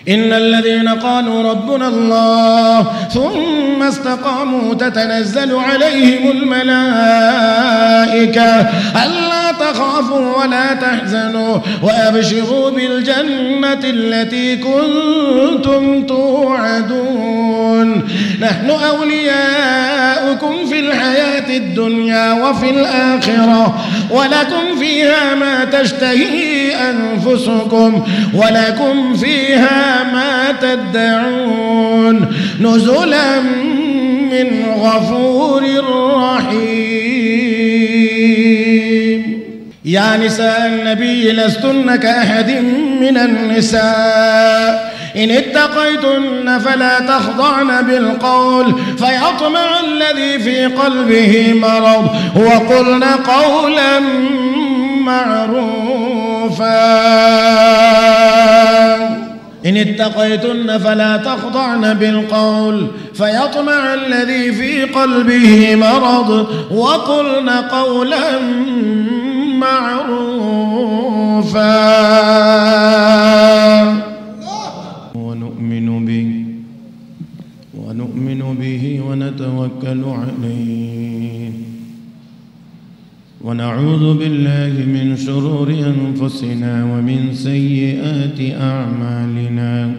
إن الذين قالوا ربنا الله ثم استقاموا تتنزل عليهم الملائكة ألا تخافوا ولا تحزنوا وأبشروا بالجنة التي كنتم توعدون نحن أولياؤكم في الحياة الدنيا وفي الآخرة ولكم فيها ما تشتهي أنفسكم ولكم فيها ما تدعون نزلا من غفور رحيم. يا نساء النبي لستن كأحد من النساء إن اتقيتن فلا تخضعن بالقول فيطمع الذي في قلبه مرض وقلن قولا معروفا. إن اتقيتن فلا تخضعن بالقول فيطمع الذي في قلبه مرض وقلن قولا معروفا. ونؤمن به ونتوكل عليه ونعوذ بالله من شرور أنفسنا ومن سيئات أعمالنا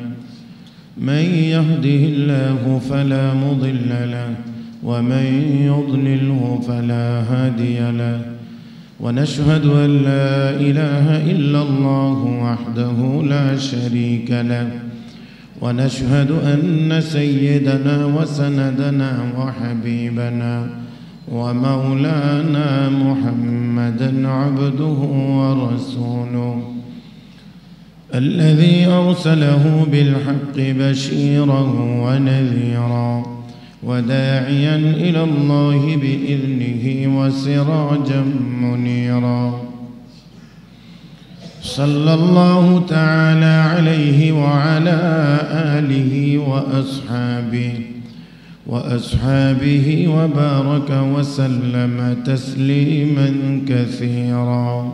من يهده الله فلا مضل له ومن يضلله فلا هادي له ونشهد أن لا إله إلا الله وحده لا شريك له ونشهد أن سيدنا وسندنا وحبيبنا ومولانا محمدًا عبده ورسوله الذي أرسله بالحق بشيرًا ونذيرًا وداعيًا إلى الله بإذنه وسراجًا منيرًا. صلى الله تعالى عليه وعلى آله وأصحابه وبارك وسلم تسليما كثيرا.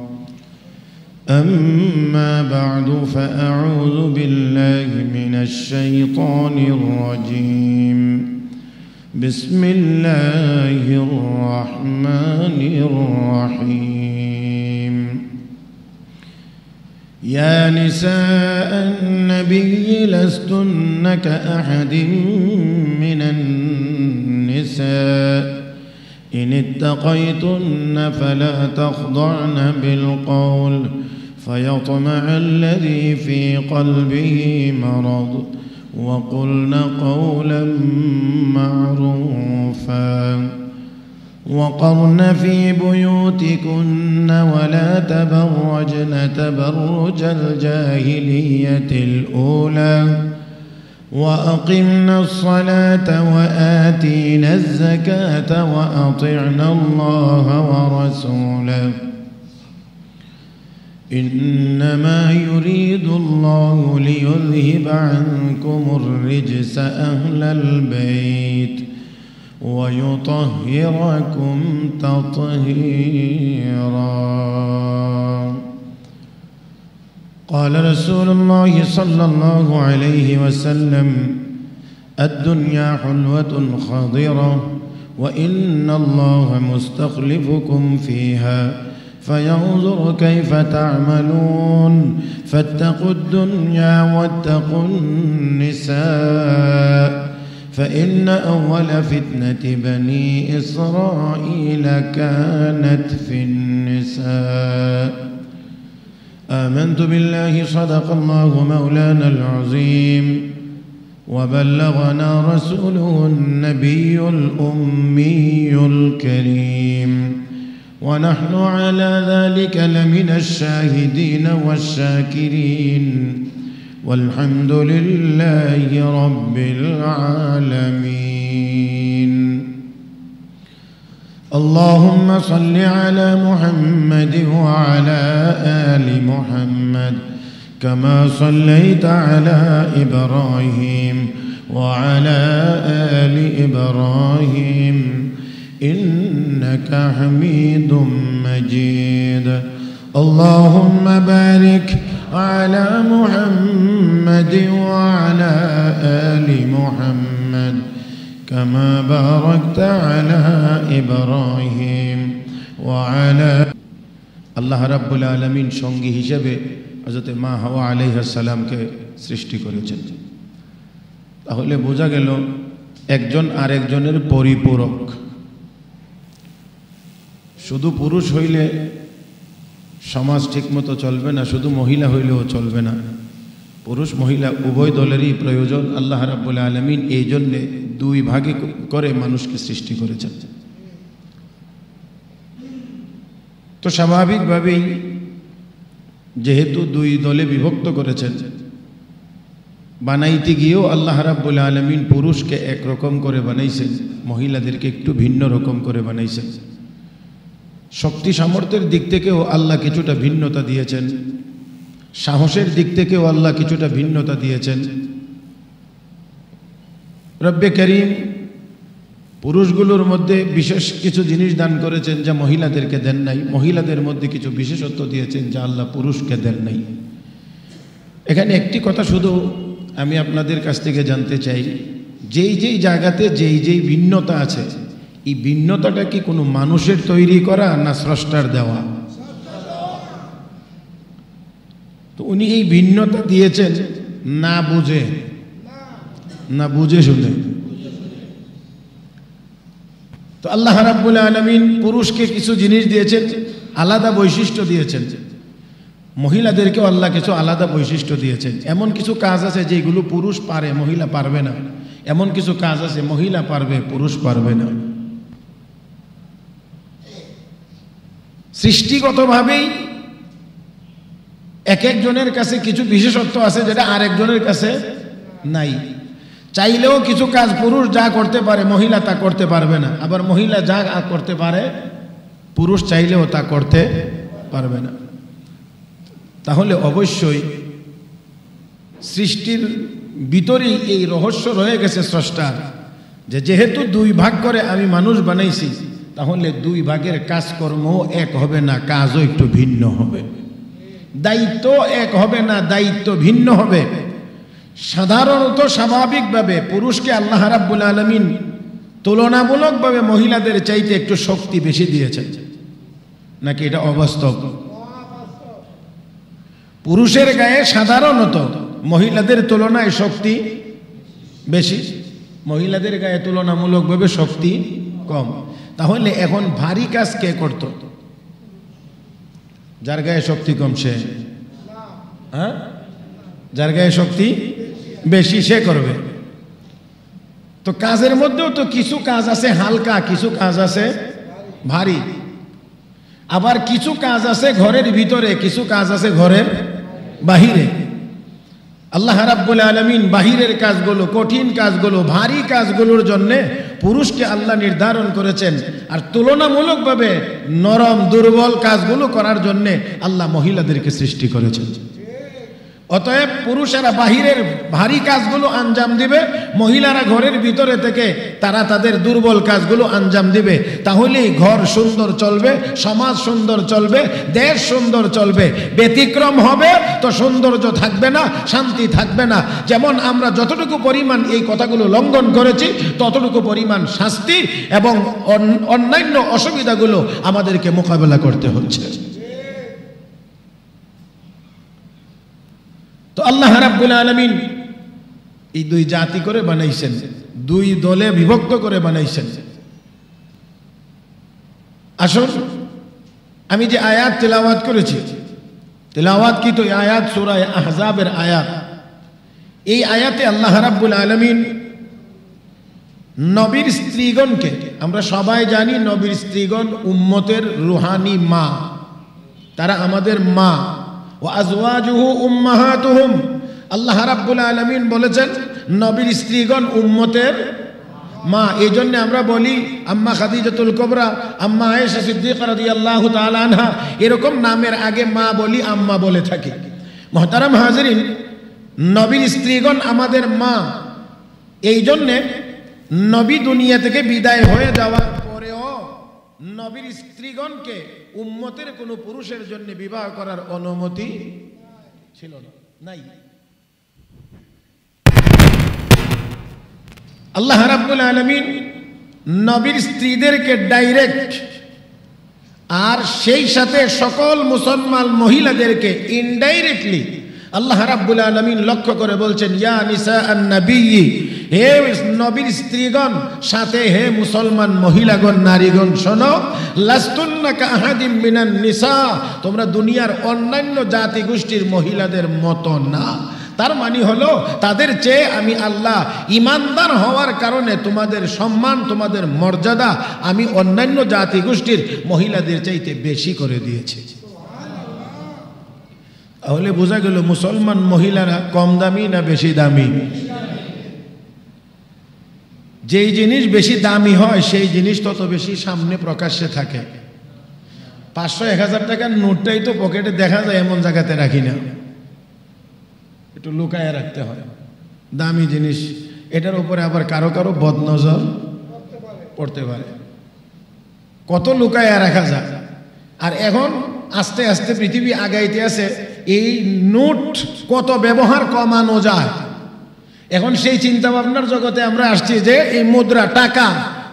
أما بعد فأعوذ بالله من الشيطان الرجيم. بسم الله الرحمن الرحيم. يا نساء النبي لستن كأحد من النساء إن اتقيتن فلا تخضعن بالقول فيطمع الذي في قلبه مرض وقلن قولا معروفا. وقرن في بيوتكن ولا تبرجن تبرج الجاهلية الأولى وأقمنا الصلاة وآتينا الزكاة وأطعنا الله ورسوله إنما يريد الله ليذهب عنكم الرجس أهل البيت ويطهركم تطهيرا. قال رسول الله صلى الله عليه وسلم: الدنيا حلوة خضرة وإن الله مستخلفكم فيها فينظر كيف تعملون فاتقوا الدنيا واتقوا النساء فإن أول فتنة بني إسرائيل كانت في النساء. آمنت بالله صدق الله مولانا العظيم وبلغنا رسوله النبي الأمي الكريم ونحن على ذلك لمن الشاهدين والشاكرين والحمد لله رب العالمين. اللهم صل على محمد وعلى آل محمد كما صليت على إبراهيم وعلى آل إبراهيم إنك حميد مجيد. اللهم بارك على محمد وعلى آل محمد كما باركت على إبراهيم وعلى আল্লাহ রাব্বুল আলামিন সঙ্গী হিসেবে হযরত মা হাওয়া আলাইহিস সালামকে সৃষ্টি করেছেন। তাহলে বোঝা গেল একজন আরেকজনের পরিপূরক। শুধু পুরুষ হইলে সমাজ ঠিকমতো চলবে না, শুধু মহিলা হইলেও চলবে না। পুরুষ মহিলা উভয় দলেরই প্রয়োজন। আল্লাহ রাব্বুল আলামিন এই জন্যে দুই ভাগে করে মানুষকে সৃষ্টি করেছেন। তো স্বাভাবিকভাবেই যেহেতু দুই দলে বিভক্ত করেছেন, বানাইতে গিয়েও আল্লাহ রাব্বুল আলামিন পুরুষকে একরকম করে বানাইছেন, মহিলাদেরকে একটু ভিন্ন রকম করে বানাইছেন। শক্তি সামর্থ্যের দিক থেকেও আল্লাহ কিছুটা ভিন্নতা দিয়েছেন, সাহসের দিক থেকেও আল্লাহ কিছুটা ভিন্নতা দিয়েছেন। রব্বে করিম পুরুষগুলোর মধ্যে বিশেষ কিছু জিনিস দান করেছেন যা মহিলাদেরকে দেন নাই, মহিলাদের মধ্যে কিছু বিশেষত্ব দিয়েছেন যা আল্লাহ পুরুষকে দেন নাই। এখানে একটি কথা শুধু আমি আপনাদের কাছ থেকে জানতে চাই, যেই যেই জায়গাতে যেই যেই ভিন্নতা আছে, এই ভিন্নতাটা কি কোনো মানুষের তৈরি করা না স্রষ্টার দেওয়া? তো উনি এই ভিন্নতা দিয়েছেন না বুঝে শুনে। তো আল্লাহ রাব্বুল আলামিন পুরুষকে কিছু জিনিস দিয়েছেন, আলাদা বৈশিষ্ট্য দিয়েছেন। মহিলাদেরকেও আল্লাহ কিছু আলাদা বৈশিষ্ট্য দিয়েছেন। এমন কিছু কাজ আছে যেগুলো পুরুষ পারে মহিলা পারবে না, এমন কিছু কাজ আছে মহিলা পারবে পুরুষ পারবে না। সৃষ্টিগতভাবেই এক একজনের কাছে কিছু বিশেষত্ব আছে যেটা আরেকজনের কাছে নাই। চাইলেও কিছু কাজ পুরুষ যা করতে পারে মহিলা তা করতে পারবে না, আবার মহিলা যা করতে পারে পুরুষ চাইলেও তা করতে পারবে না। তাহলে অবশ্যই সৃষ্টির ভিতরেই এই রহস্য রয়ে গেছে স্রষ্টার, যে যেহেতু দুই ভাগ করে আমি মানুষ বানাইছি, তাহলে দুই ভাগের কাজকর্ম এক হবে না, কাজও একটু ভিন্ন হবে, দায়িত্ব এক হবে না, দায়িত্ব ভিন্ন হবে। সাধারণত স্বাভাবিকভাবে পুরুষকে আল্লাহ রাব্বুল আলামিন তুলনামূলকভাবে মহিলাদের চাইতে একটু শক্তি বেশি দিয়েছেন, নাকি এটা অবাস্তব? পুরুষের গায়ে সাধারণত মহিলাদের তুলনায় শক্তি বেশি, মহিলাদের গায়ে তুলনামূলকভাবে শক্তি কম। তাহলে এখন ভারী কাজ কে করত? যার গায়ে শক্তি কম সে, যার গায়ে শক্তি বেশি সে করবে। তো কাজের মধ্যেও তো কিছু কাজ আছে হালকা, কিছু কাজ আছে ভারী, আবার কিছু কাজ আছে ঘরের ভিতরে, কিছু কাজ আছে ঘরের বাহিরে। আল্লাহ রাব্বুল আলামিন বাহিরের কাজগুলো, কঠিন কাজগুলো, ভারী কাজগুলোর জন্য পুরুষকে আল্লাহ নির্ধারণ করেছেন, আর তুলনামূলকভাবে নরম দুর্বল কাজগুলো করার জন্য আল্লাহ মহিলাদেরকে সৃষ্টি করেছেন। অতএব পুরুষেরা বাহিরের ভারী কাজগুলো আঞ্জাম দিবে, মহিলারা ঘরের ভিতরে থেকে তারা তাদের দুর্বল কাজগুলো আঞ্জাম দিবে। তাহলেই ঘর সুন্দর চলবে, সমাজ সুন্দর চলবে, দেশ সুন্দর চলবে। ব্যতিক্রম হবে তো সৌন্দর্য থাকবে না, শান্তি থাকবে না। যেমন আমরা যতটুকু পরিমাণ এই কথাগুলো লঙ্ঘন করেছি, ততটুকু পরিমাণ শাস্তি এবং অন্যান্য অসুবিধাগুলো আমাদেরকে মোকাবেলা করতে হচ্ছে। তো আল্লাহ রাব্বুল আলামিন এই দুই জাতি করে বানাইছেন, দুই দলে বিভক্ত করে বানাইছেন। আসুন আমি যে আয়াত তেলাওয়াত করেছি, তেলাওয়াত কি তো আয়াত সূরা আহজাবের আয়াত। এই আয়াতে আল্লাহ রাব্বুল আলামিন নবীর স্ত্রীগণকে, আমরা সবাই জানি নবীর স্ত্রীগণ উম্মতের রুহানি মা, তারা আমাদের মা। ও আজওয়াজুহু উম্মাহাতুহুম, আল্লাহ রাব্বুল আলামিন বলেছেন নবীর স্ত্রীগণ উম্মতের মা। এই জন্য আমরা বলি আম্মা খাদিজাতুল কুবরা, আম্মা আয়েশা সিদ্দিকা রাদিয়াল্লাহু তাআলা আনহা, এরকম নামের আগে মা বলি, আম্মা বলে থাকি। মুহতারাম হাজিরিন, নবীর স্ত্রীগণ আমাদের মা। এই জন্যে নবী দুনিয়া থেকে বিদায় হয়ে যাওয়ার পরেও নবীর স্ত্রীগণকে উম্মতের কোনো পুরুষের জন্য বিবাহ করার অনুমতি ছিল না, নাই। আল্লাহ রাব্বুল আলামিন নবীর স্ত্রীদেরকে ডাইরেক্ট আর সেই সাথে সকল মুসলমান মহিলাদেরকে ইনডাইরেক্টলি আল্লাহ রাব্বুল আলামিন লক্ষ্য করে বলছেন, ইয়া নিসা আন-নবী, হে নবীর স্ত্রীগণ, সাথে হে মুসলমান মহিলাগণ, নারীগণ, শোনো, লাস্তুন্না কাআহাদিম মিনান নিসা, তোমরা দুনিয়ার অন্যান্য জাতি গোষ্ঠীর মহিলাদের মতো না। তার মানে হলো তাদের চেয়ে আমি আল্লাহ ইমানদার হওয়ার কারণে তোমাদের সম্মান, তোমাদের মর্যাদা আমি অন্যান্য জাতি গোষ্ঠীর মহিলাদের চাইতে বেশি করে দিয়েছি। তাহলে বোঝা গেল মুসলমান মহিলারা কম দামি না বেশি দামি? যেই জিনিস বেশি দামি হয় সেই জিনিস তত বেশি সামনে প্রকাশ্যে থাকে। 500-1000 টাকার নোটটাই তো পকেটে দেখা যায়, এমন জায়গাতে রাখি না, একটু লুকায় রাখতে হয়। দামি জিনিস, এটার উপরে আবার কারো কারো বদনজর পড়তে পারে, কত লুকায় রাখা যায়। আর এখন আস্তে আস্তে পৃথিবী আগাইতে আছে, এই নোট কত ব্যবহার কমানো যায়। এখন সেই চিন্তা ভাবনার জগতে আমরা আসছি যে এই মুদ্রা, টাকা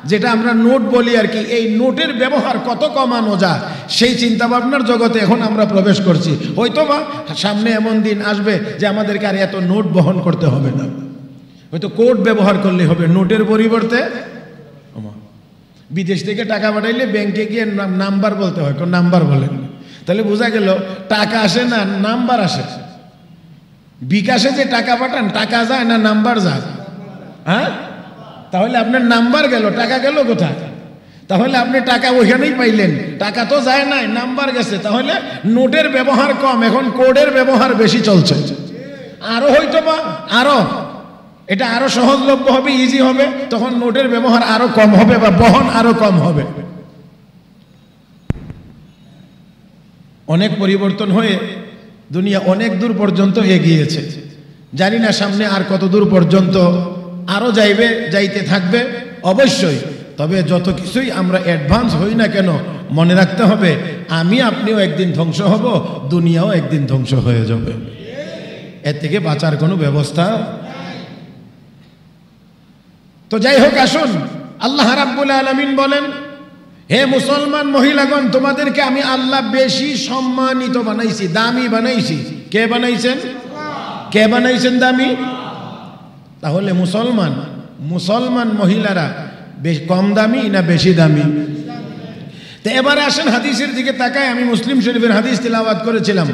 যেটা আমরা নোট বলি আর কি, এই নোটের ব্যবহার কত কমানো যায়, সেই চিন্তা ভাবনার জগতে এখন আমরা প্রবেশ করছি। হয়তো বা সামনে এমন দিন আসবে যে আমাদেরকে আর এত নোট বহন করতে হবে না, হয়তো কোড ব্যবহার করলে হবে নোটের পরিবর্তে। বিদেশ থেকে টাকা পাঠাইলে ব্যাংকে গিয়ে নাম্বার বলতে হয়, কোন নাম্বার বলেন। তাহলে বোঝা গেল টাকা আসে না, নাম্বার আসে। বিকাশে যে টাকা পাঠান, টাকা যায় না নাম্বার যায়? হ্যাঁ, তাহলে আপনার নাম্বার গেল, টাকা গেল কোথায়? তাহলে আপনি টাকা ওইখানেই পাইলেন, টাকা তো যায় নাই, নাম্বার গেছে। তাহলে নোটের ব্যবহার কম, এখন কোডের ব্যবহার বেশি চলছে। আরো হয়তো বা আরো এটা আরো সহজলভ্য হবে, ইজি হবে, তখন নোটের ব্যবহার আরো কম হবে বা বহন আরো কম হবে। অনেক পরিবর্তন হয়ে দুনিয়া অনেক দূর পর্যন্ত এগিয়েছে। জানি না সামনে আর কত দূর পর্যন্ত আরো যাইতে থাকবে অবশ্যই। তবে যত কিছুই আমরা অ্যাডভান্স হই না কেন, মনে রাখতে হবে আমি আপনিও একদিন ধ্বংস হব, দুনিয়াও একদিন ধ্বংস হয়ে যাবে। এর থেকে বাঁচার কোনো ব্যবস্থা। তো যাই হোক, আসুন, আল্লাহ রাব্বুল আলামিন বলেন, হে মুসলমান মহিলাগণ, তোমাদেরকে আমি আল্লাহ বেশি সম্মানিত বানাইছি, দামি বানাইছি। কে বানাইছেন? কে বানাইছেন দামি? তাহলে মুসলমান মহিলারা কম দামি না বেশি দামি? তো এবারে আসেন হাদিসের দিকে তাকায়। আমি মুসলিম শরীফের হাদিস তিলাওয়াত করেছিলাম।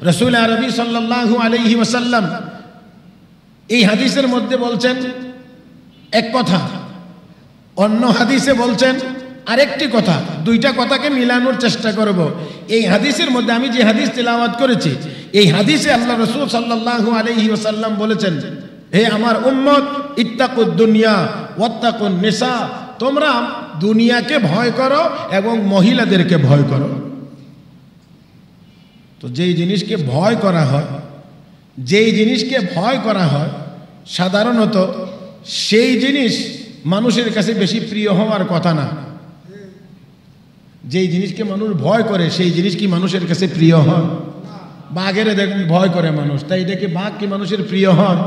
রাসূল আরবি সাল্লাল্লাহু আলাইহি ওয়াসাল্লাম এই হাদিসের মধ্যে বলছেন এক কথা, অন্য হাদিসে বলছেন আরেকটি কথা। দুইটা কথাকে মিলানোর চেষ্টা করব। এই হাদিসের মধ্যে আমি যে হাদিস তিলাওয়াত করেছি, এই হাদিসে আল্লাহ রাসূল সাল্লাল্লাহু আলাইহি ওয়াসাল্লাম বলেছেন, হে আমার উম্মত, ইত্তাকুদ দুনিয়া ওয়াত্তাকুন নিসা, তোমরা দুনিয়াকে ভয় করো এবং মহিলাদেরকে ভয় করো। তো যেই জিনিসকে ভয় করা হয়, সাধারণত সেই জিনিস মানুষের কাছে বেশি প্রিয় হওয়ার কথা না। যেই জিনিসকে মানুষ ভয় করে সেই জিনিস কি মানুষের কাছে প্রিয় হয়? বাঘের দেখুন ভয় করে মানুষ, তাই এটা কি বাঘ কি মানুষের প্রিয় হয়?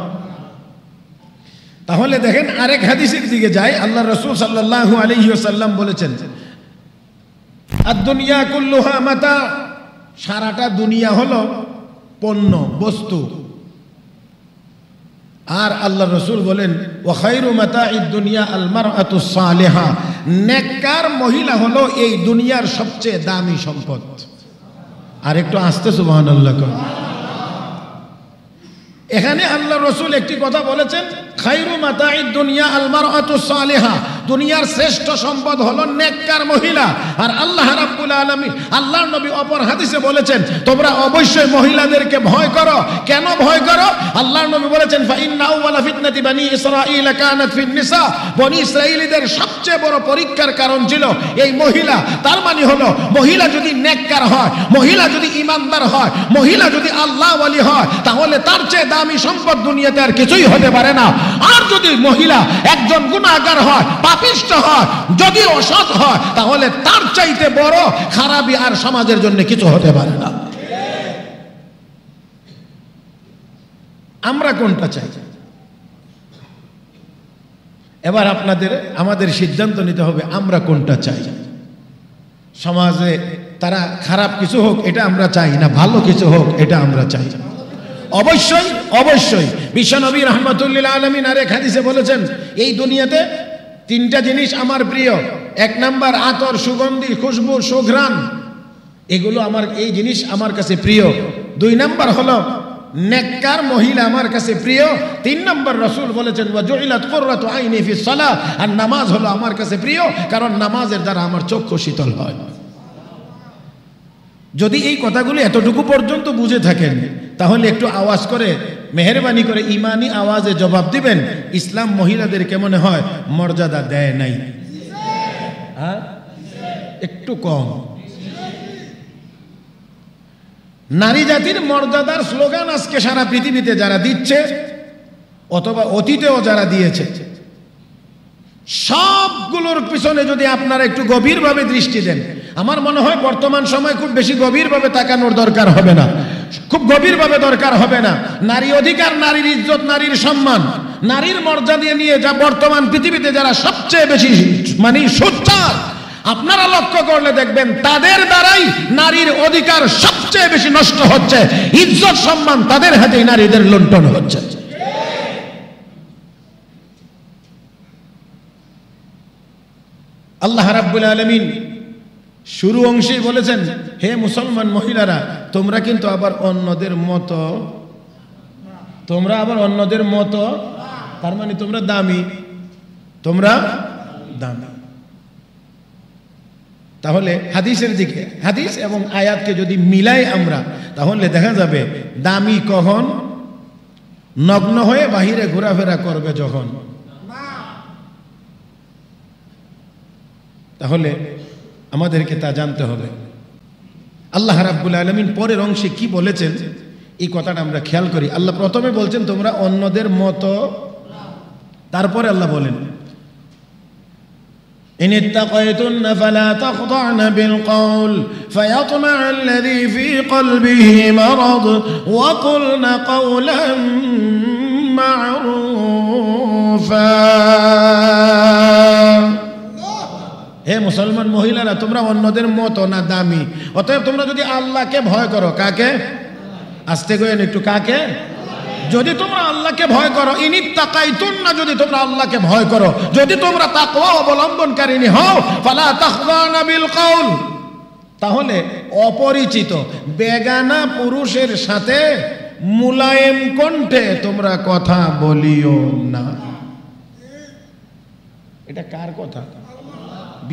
তাহলে দেখেন আরেক হাদিসের দিকে যাই। আল্লাহ রাসূল সাল্লাল্লাহু আলাইহি ওয়াসাল্লাম বলেছেন, আদ-দুনিয়া কুল্লুহা মাতা, সারাটা দুনিয়া হলো পণ্য, বস্তু। আর আল্লাহ রাসূল বলেন, ওয়া খায়রু মাতা'id দুনিয়া আল মারআতুস সালিহা, নেককার মহিলা হলো এই দুনিয়ার সবচেয়ে দামি সম্পদ। আর একটু আস্তে সুবহানাল্লাহ কর। এখানে আল্লাহ রাসূল একটি কথা বলেছেন, খায়রু মাতা'id দুনিয়া আল মারআতুস সালিহা, দুনিয়ার শ্রেষ্ঠ সম্পদ হলো নেককার মহিলা। আর আল্লাহ রাব্বুল আলামিন, আল্লাহর নবী অপর হাদিসে বলেছেন, তোমরা অবশ্যই মহিলাদেরকে ভয় করো। কেন ভয় করো? আল্লাহর নবী বলেছেন, ফা ইন্না আউওয়ালা ফিতনাতি বানি ইসরাঈল কানাত ফিন নিসা, বনি ইসরাঈলীদের সবচেয়ে বড় পরীক্ষার কারণ ছিল এই মহিলা। তার মানে হলো মহিলা যদি নেককার হয়, মহিলা যদি ঈমানদার হয়, মহিলা যদি আল্লাহ ওয়ালি হয়, তাহলে তার চেয়ে দামি সম্পদ দুনিয়াতে আর কিছুই হতে পারে না। আর যদি মহিলা একজন গুনাহগার হয়, পাপিষ্ঠ হয়, যদি অসৎ হয়, তাহলে তার চাইতে বড় খারাপই আর সমাজের জন্য কিছু হতে পারে না। আমরা কোনটা চাই? এবার আমাদের সিদ্ধান্ত নিতে হবে আমরা কোনটা চাই। সমাজে তারা খারাপ কিছু হোক এটা আমরা চাই না, ভালো কিছু হোক এটা আমরা চাই। অবশ্যই অবশ্যই বিশ্বনবী রাহমাতুল্লিল আলামিন আরেক হাদিসে বলেছেন, এই দুনিয়াতে তিনটা জিনিস আমার প্রিয়। এক নাম্বার আতর, সুগন্ধি, খুশবু, সুঘ্রাণ, এগুলো এই জিনিস আমার কাছে প্রিয়। দুই নাম্বার হলো নেককার মহিলা আমার কাছে প্রিয়। তিন নম্বর রাসূল বলেছেন ওয়াজুইলাত কুররাতু আইনি ফিস সালাহ, আর নামাজ হলো আমার কাছে প্রিয়, কারণ নামাজের দ্বারা আমার চক্ষু শীতল হয়। যদি এই কথাগুলো এতটুকু পর্যন্ত বুঝে থাকেন তাহলে একটু আওয়াজ করে মেহেরবানি করে ইমানি আওয়াজে জবাব দিবেন, ইসলাম মহিলাদেরকে মনে হয় মর্যাদা দেয় নাই? একটু কম। নারী জাতির মর্যাদার স্লোগান আজকে সারা পৃথিবীতে যারা দিচ্ছে অথবা অতীতেও যারা দিয়েছে, সবগুলোর পিছনে যদি আপনারা একটু গভীরভাবে দৃষ্টি দেন, আমার মনে হয় বর্তমান সময় খুব বেশি গভীরভাবে তাকানোর দরকার হবে না, খুব গভীরভাবে দরকার হবে না। নারী অধিকার, নারীর ইজ্জত, নারীর সম্মান, নারীর মর্যাদা নিয়ে যা বর্তমান পৃথিবীতে যারা সবচেয়ে বেশি সোচ্চার, আপনারা লক্ষ্য করলে দেখবেন তাদের দ্বারাই নারীর অধিকার সবচেয়ে বেশি নষ্ট হচ্ছে, ইজ্জত সম্মান তাদের হাতেই নারীদের লুণ্ঠন হচ্ছে। আল্লাহ রাব্বুল আলামিন শুরু অংশেই বলেছেন, হে মুসলমান মহিলারা, তোমরা কিন্তু আবার অন্যদের মতো, তার মানে তোমরা দামি, তাহলে হাদিসের দিকে, হাদিস এবং আয়াতকে যদি মিলাই আমরা, তাহলে দেখা যাবে দামি কখন? নগ্ন হয়ে বাহিরে ঘোরাফেরা করবে যখন। তাহলে আমাদেরকে তা জানতে হবে। আল্লাহ রাব্বুল আলামিন পরের অংশে কি বলেছেন এই কথাটা আমরা খেয়াল করি। আল্লাহ প্রথমে বলছেন তোমরা অন্যদের মতো, তারপরে আল্লাহ বলেন إن اتقيتن فلا تخضعن بالقول فيطمع الذي في قلبه مرض وقلن قولا معروفا। হে মুসলমান মহিলারা, তোমরা অন্যদের মতো না, দামি। অতএব তোমরা যদি আল্লাহকে ভয় করো, কাকে? আস্তে করেন একটু, কাকে? যদি তোমরা আল্লাহকে ভয় করো, ইনিত্তাকাইতুন্না, যদি তোমরা আল্লাহকে ভয় করো, যদি তোমরা তাকওয়া অবলম্বনকারিনী হও, ফালা তাখদানা বিল কওল, তাহলে অপরিচিত বেগানা পুরুষের সাথে মুলায়েম কণ্ঠে তোমরা কথা বলিও না। এটা কার কথা?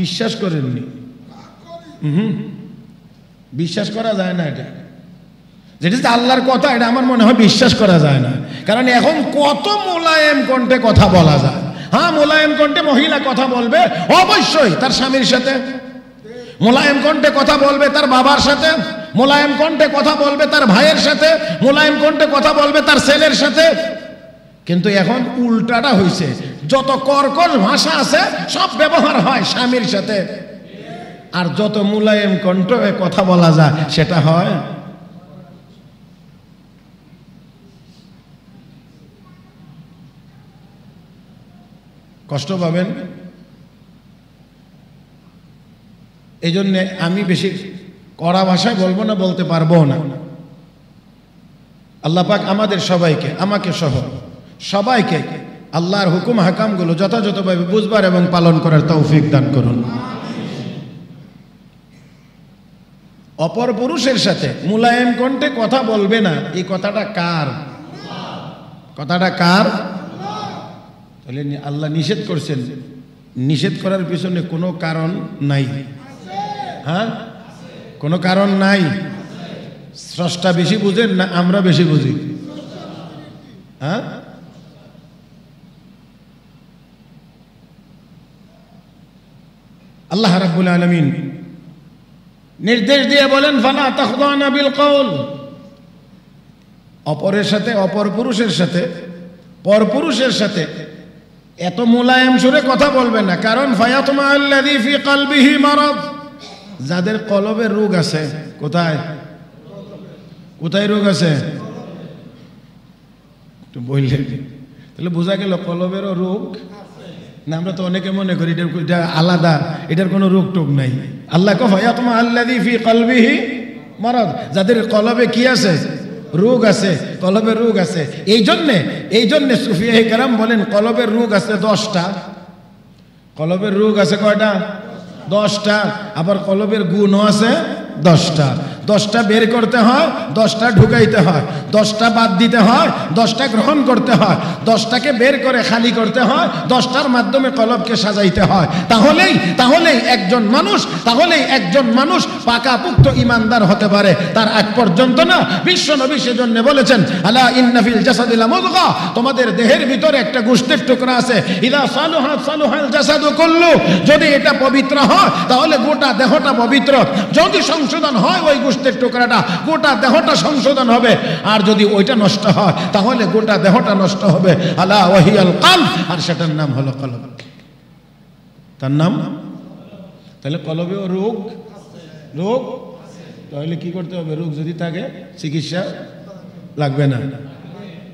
বিশ্বাস করেননি? বিশ্বাস করা যায় না। এটা যেটা আল্লাহর কথা, এটা আমার মনে হয় বিশ্বাস করা যায় না। কারণ এখন কত মোলায়েম কণ্ঠে কথা বলা যায়। হ্যাঁ, মোলায়েম কণ্ঠে মহিলা কথা বলবে অবশ্যই তার স্বামীর সাথে, মোলায়েম কণ্ঠে কথা বলবে তার বাবার সাথে, মোলায়েম কণ্ঠে কথা বলবে তার ভাইয়ের সাথে, মোলায়েম কণ্ঠে কথা বলবে তার ছেলের সাথে। কিন্তু এখন উল্টাটা হয়েছে, যত কর্কশ ভাষা আছে সব ব্যবহার হয় স্বামীর সাথে, আর যত মোলায়েম কণ্ঠে কথা বলা যায় সেটা হয়। কষ্ট পাবেন। এই জন্যে আমি বেশি কড়া ভাষায় বলবো না, বলতে পারবো না। আল্লাহ পাক আমাদের সবাইকে, আমাকে সহ সবাইকে আল্লাহর হুকুম হাকামগুলো যথাযথভাবে বুঝবার এবং পালন করার তৌফিক দান করুন। অপর পুরুষের সাথে মুলায়েম কণ্ঠে কথা বলবে না, এই কথাটা কার? কথাটা কার? তাহলে আল্লাহ নিষেধ করছেন, নিষেধ করার পিছনে কোনো কারণ নাই। হ্যাঁ, কোনো কারণ নাই। স্রষ্টা বেশি বুঝেন না আমরা বেশি বুঝি? হ্যাঁ, আল্লাহ রাব্বুল আলামিন নির্দেশ দিয়ে বলেন ফালা তাখদানা বিল কওল, অপরের সাথে, অপর পুরুষের সাথে, পরপুরুষের সাথে এত মোলায়েম সুরে কথা বলবে না। কারণ ফায়াতমা আল্লাযী ফি কলবিহি মারাদ, যাদের কলবে রোগ আছে। কোথায়? কোথায় রোগ আছে? একটু বললেন, তাহলে বোঝা গেল কলবেরও রোগ না। আমরা তো অনেকে মনে করি এটা আলাদা, এটার কোনো রোগ টোগ নাই। আল্লাহ ফায়াতমা আল্লাযী ফী কলবিহি মারাদ, যাদের কলবে কি আছে? রোগ আছে, কলবের রোগ আছে। এই জন্যে সুফিয়ায়ে কেরাম বলেন কলবের রোগ আছে 10টা। কলবের রোগ আছে কয়টা? 10টা। আবার কলবের গুণও আছে 10টা। 10টা বের করতে হয়, 10টা ঢুকাইতে হয়, 10টা বাদ দিতে হয়, 10টা গ্রহণ করতে হয়, 10টাকে বের করে খালি করতে হয়, 10টার মাধ্যমে কলবকে সাজাইতে হয়। তাহলেই একজন মানুষ পাকাপুক্ত ইমানদার হতে পারে। তার আগ পর্যন্ত না। বিশ্ব নবী সেজন্য বলেছেন, আলা ইন্না ফিল জাসাদি লামুদগা, তোমাদের দেহের ভিতরে একটা গোশতের টুকরা আছে, ইদা সালুহাত সালুহাল জাসাদু কুল্লু, যদি এটা পবিত্র হয় তাহলে গোটা দেহটা পবিত্র। যদি সংশোধন হয় ওই গোশতের টুকরাটা, গোটা দেহটা সংশোধন হবে। আর যদি ওইটা নষ্ট হয় তাহলে গোটা দেহটা নষ্ট হবে। আলা ওয়াহিয়াল কলব, আর সেটার নাম হলো কলব। তার নাম, তাহলে কলবেও রোগ তাহলে কি করতে হবে? রোগ যদি থাকে চিকিৎসা লাগবে না,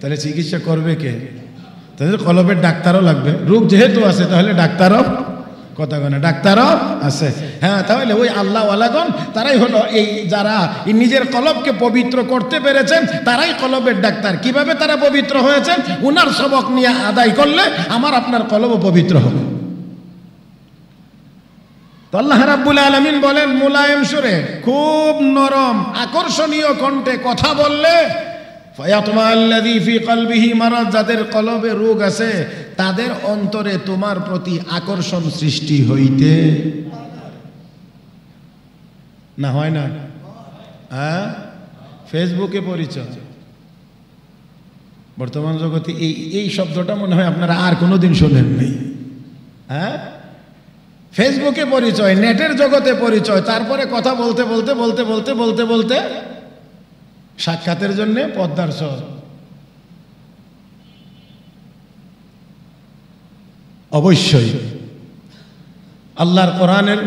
তাহলে চিকিৎসা করবে কে? তাহলে কলবের ডাক্তারও লাগবে। রোগ যেহেতু আছে তাহলে ডাক্তারও, কথা বলে ডাক্তারও আছে। হ্যাঁ, তাহলে ওই আল্লাহওয়ালাগণ তারাই হলো এই যারা নিজের কলবকে পবিত্র করতে পেরেছেন, তারাই কলবের ডাক্তার। কিভাবে তারা পবিত্র হয়েছেন? উনার সবক নিয়ে আদায় করলে আমার আপনার কলবও পবিত্র হবে। তো আল্লাহ রাব্বুল আলামিন বলেন মুলায়েম সুরে, খুব নরম আকর্ষণীয় কণ্ঠে কথা বললে, ফায়াতমা আল্লাযী ফী কলবিহি মারাদ, যাদের কলবে রোগ আছে তাদের অন্তরে তোমার প্রতি আকর্ষণ সৃষ্টি হইতে না হয় না। হ্যাঁ, ফেসবুকে পরিচয়, বর্তমান জগতে এই শব্দটা মনে হয় আপনারা আর কোনোদিন শোনেন নেই। হ্যাঁ, ফেসবুকে পরিচয়, নেটের জগতে পরিচয়, তারপরে কথা বলতে বলতে বলতে বলতে বলতে বলতে সাক্ষাতের জন্য পদ্মার সর। অবশ্যই আল্লাহর কোরআনের,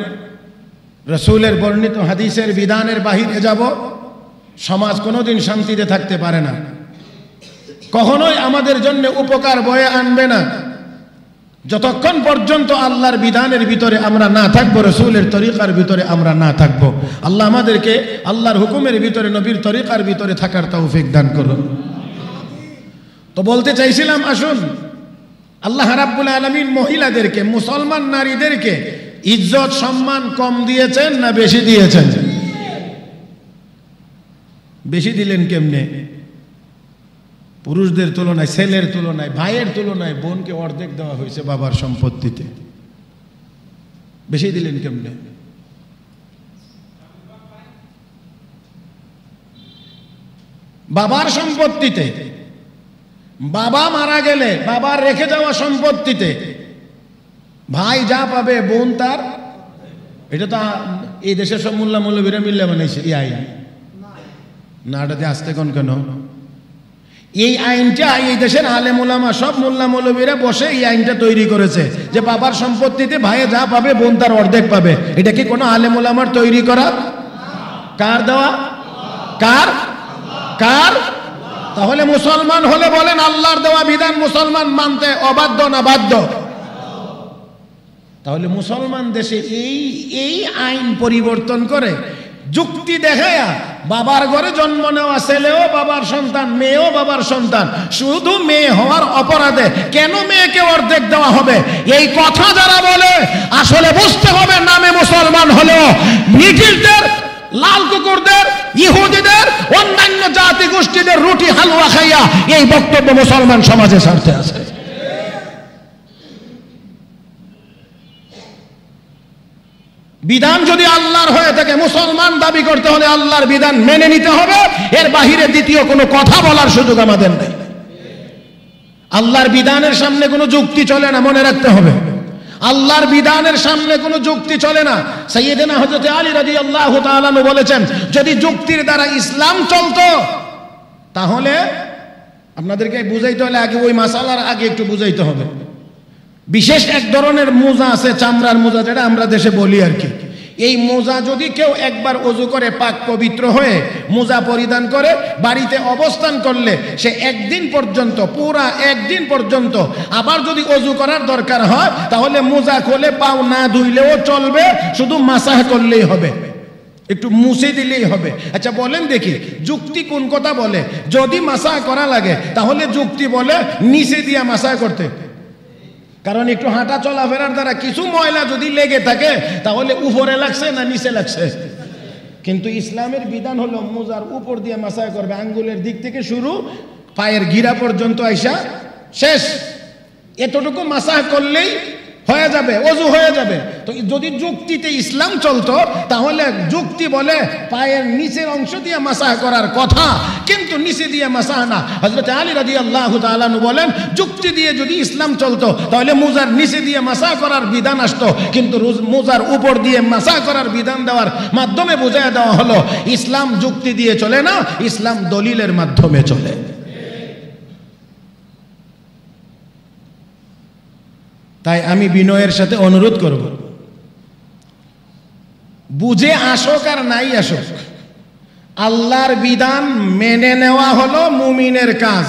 রাসূলের বর্ণিত হাদিসের বিধানের বাহিরে যাব, সমাজ কোনোদিন শান্তিতে থাকতে পারে না, কখনোই আমাদের জন্য উপকার বয়ে আনবে না যতক্ষণ পর্যন্ত আল্লাহর বিধানের ভিতরে আমরা না থাকবো, রাসূলের তরিকার ভিতরে আমরা না থাকবো। আল্লাহ আমাদেরকে আল্লাহর হুকুমের ভিতরে, নবীর তরিকার ভিতরে থাকার তৌফিক দান করুন। তো বলতে চাইছিলাম, আসুন, আল্লাহ রাব্বুল আলামিন মহিলাদেরকে, মুসলমান নারীদেরকে ইজ্জত সম্মান কম দিয়েছেন না বেশি দিয়েছেন? বেশি দিলেন কেমনে? পুরুষদের তুলনায়, ছেলের তুলনায়, ভাইয়ের তুলনায় বোনকে অর্ধেক দেওয়া হয়েছে বাবার সম্পত্তিতে। বেশি দিলেন কেমনে? বাবার সম্পত্তিতে, বাবা মারা গেলে বাবার রেখে যাওয়া সম্পত্তিতে ভাই যা পাবে বোন তার, এটা তো এই দেশের সব মোল্লা মৌলবীরা মিললে বানাইছে এই আইন না। এটাতে আসতে কেন? এই আইনটা এই দেশের আলেম ওলামা সব মোল্লা মৌলবীরা বসে এই আইনটা তৈরি করেছে যে বাবার সম্পত্তিতে ভাইয়ে যা পাবে বোন তার অর্ধেক পাবে। এটা কি কোনো আলেম ওলামার তৈরি করা? কার দেওয়া? কার? তাহলে মুসলমান হলে বলেন আল্লাহর দেওয়া বিধান মুসলমান মানতে অবাধ্য না বাধ্য? তাহলে মুসলমান দেশে এই আইন পরিবর্তন করে যুক্তি দেখায়া বাবার ঘরে জন্ম নেওয়া ছেলেও বাবার সন্তান, মেয়েও বাবার সন্তান, শুধু মেয়ে হওয়ার অপরাধে কেন মেয়েকে অর্ধেক দেওয়া হবে? এই কথা যারা বলে আসলে বুঝতে হবে নামে মুসলমান হলেও ব্রিটিশদের, লাল কুকুরদের, ইহুদিদের, অন্যান্য জাতি গোষ্ঠীদের রুটি হালুয়া খাইয়া এই বক্তব্য মুসলমান সমাজে ছাড়তে আছে। বিধান যদি আল্লাহর হয়ে থাকে, মুসলমান দাবি করতে হলে আল্লাহর বিধান মেনে নিতে হবে, এর বাহিরে দ্বিতীয় কোনো কথা বলার সুযোগ আমাদের নেই। আল্লাহর বিধানের সামনে কোনো যুক্তি চলে না, মনে রাখতে হবে। আল্লাহর বিধানের সামনে কোনো যুক্তি চলে না। সাইয়েদনা হযরত আলী রাদিয়াল্লাহু তাআলা আনহু বলেছেন, যদি যুক্তির দ্বারা ইসলাম চলতো তাহলে, আপনাদেরকে বুঝাইতে হলে আগে ওই মাসালার আগে একটু বুঝাইতে হবে। বিশেষ এক ধরনের মোজা আছে, চামড়ার মোজা, যেটা আমরা দেশে বলি আর কি। এই মোজা যদি কেউ একবার ওযু করে পাক পবিত্র হয়ে মোজা পরিধান করে বাড়িতে অবস্থান করলে সে একদিন পর্যন্ত, পুরা একদিন পর্যন্ত, আবার যদি ওযু করার দরকার হয় তাহলে মোজা খুলে পাও না ধুইলেও চলবে, শুধু মাসাহ করলেই হবে, একটু মুছে দিলেই হবে। আচ্ছা বলেন দেখি, যুক্তি কোন কথা বলে? যদি মাসাহ করা লাগে তাহলে যুক্তি বলে নিচে দিয়া মাসাহ করতে, কারণ একটু হাঁটা চলাফেরার দ্বারা কিছু ময়লা যদি লেগে থাকে তাহলে উপরে লাগছে না নিচে লাগছে। কিন্তু ইসলামের বিধান হলো মোজার উপর দিয়ে মাসাহ করবে, আঙ্গুলের দিক থেকে শুরু পায়ের গিরা পর্যন্ত আইসা শেষ, এতটুকু মাসাহ করলেই হয়ে যাবে, ওযু হয়ে যাবে। তো যদি যুক্তিতে ইসলাম চলতো তাহলে যুক্তি বলে পায়ের নিচের অংশ দিয়ে মাসাহ করার কথা, কিন্তু নিচে দিয়ে মাসাহ না। হযরত আলী রাদিয়াল্লাহু তাআলা আনহু বলেন, যুক্তি দিয়ে যদি ইসলাম চলতো তাহলে মোজার নিচে দিয়ে মাসাহ করার বিধান আসতো, কিন্তু মোজার উপর দিয়ে মাসাহ করার বিধান দেওয়ার মাধ্যমে বোঝায় দেওয়া হলো ইসলাম যুক্তি দিয়ে চলে না, ইসলাম দলিলের মাধ্যমে চলে। তাই আমি বিনয়ের সাথে অনুরোধ করব, বুঝে আসুক আর নাই আসুক, আল্লাহর বিধান মেনে নেওয়া হলো মুমিনের কাজ।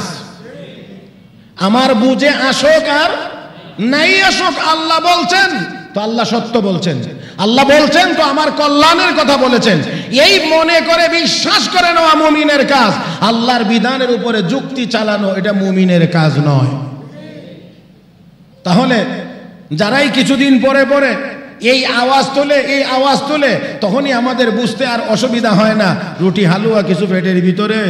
আমার বুঝে আসুক আর নাই আসুক, আল্লাহ বলছেন তো আল্লাহ সত্য বলছেন, আল্লাহ বলছেন তো আমার কল্যাণের কথা বলেছেন, এই মনে করে বিশ্বাস করে নেওয়া মুমিনের কাজ। আল্লাহর বিধানের উপরে যুক্তি চালানো এটা মুমিনের কাজ নয়। তাহলে যারাই কিছুদিন পরে পরে এই আওয়াজ তোলে তখনই আমাদের বুঝতে আর অসুবিধা হয় না, রুটি হালুয়া কিছু পেটের ভিতরে।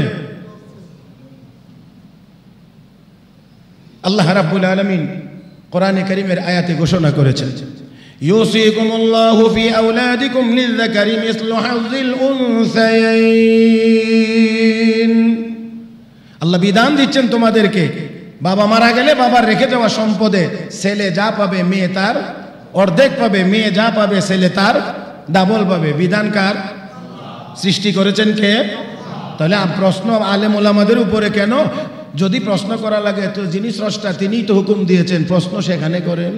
আল্লাহ রাব্বুল আলামিন কোরআনে কারীমের আয়াতে ঘোষণা করেছেন, ইউসিকুমুল্লাহু ফি আওলাদিকুম লিযযাকারি মিসলু হাযযিল উনসায়াইন। আল্লাহ বিধান দিচ্ছেন তোমাদেরকে, বাবা মারা গেলে বাবার রেখে যাওয়া সম্পদে ছেলে যা পাবে মেয়ে তার অর্ধেক পাবে, মেয়ে যা পাবে ছেলে তার ডাবল পাবে। বিধান কার? সৃষ্টি করেছেন কে? তাহলে প্রশ্ন আলেম ওলামাদের উপরে কেন? যদি প্রশ্ন করা লাগে তো যিনি স্রষ্টা তিনিই তো হুকুম দিয়েছেন, প্রশ্ন সেখানে করেন।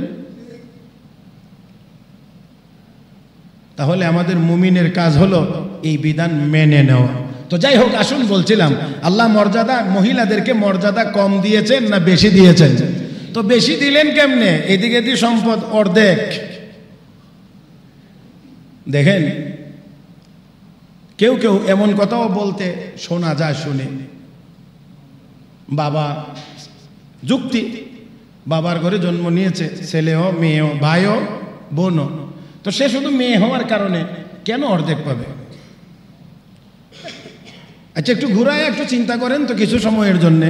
তাহলে আমাদের মুমিনের কাজ হলো এই বিধান মেনে নেওয়া। তো যাই হোক, আসুন বলছিলাম আল্লাহ মর্যাদা, মহিলাদেরকে মর্যাদা কম দিয়েছেন না বেশি দিয়েছেন? তো বেশি দিলেন কেমনে? এদিকে দিয়ে সম্পদ অর্ধেক। দেখেন কেউ কেউ এমন কথাও বলতে শোনা যায়, শুনে বাবা যুক্তি, বাবার ঘরে জন্ম নিয়েছে, ছেলেও মেয়েও ভাইও বোনও, তো সে শুধু মেয়ে হওয়ার কারণে কেন অর্ধেক পাবে? আচ্ছা একটু ঘুরায় একটু চিন্তা করেন তো কিছু সময়ের জন্য।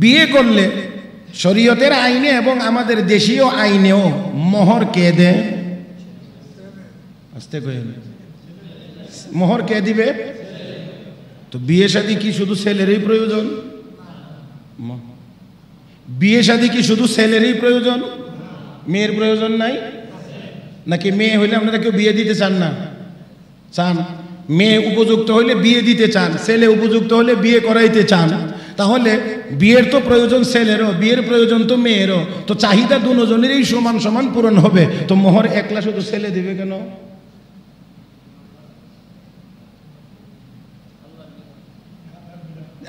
বিয়ে করলে শরীয়তের আইনে এবং আমাদের দেশীয় আইনেও মোহর কে দেয়? আস্তে কই, মোহর কে দিবে? তো বিয়ে শাদী কি শুধু ছেলেরই প্রয়োজন? বিয়ে শাদী কি শুধু ছেলেরই প্রয়োজন, মেয়ের প্রয়োজন নাই? নাকি মেয়ে হইলে আপনারা কেউ বিয়ে দিতে চান না? চান। মেয়ে উপযুক্ত হইলে বিয়ে দিতে চান, ছেলে উপযুক্ত হলে বিয়ে করাইতে চান। তাহলে বিয়ের তো প্রয়োজন ছেলেরও, বিয়ের প্রয়োজন তো মেয়েরও, তো চাহিদা দুজনেরই সমান সমান পূরণ হবে। তো মোহর একলা শুধু ছেলে দিবে কেন?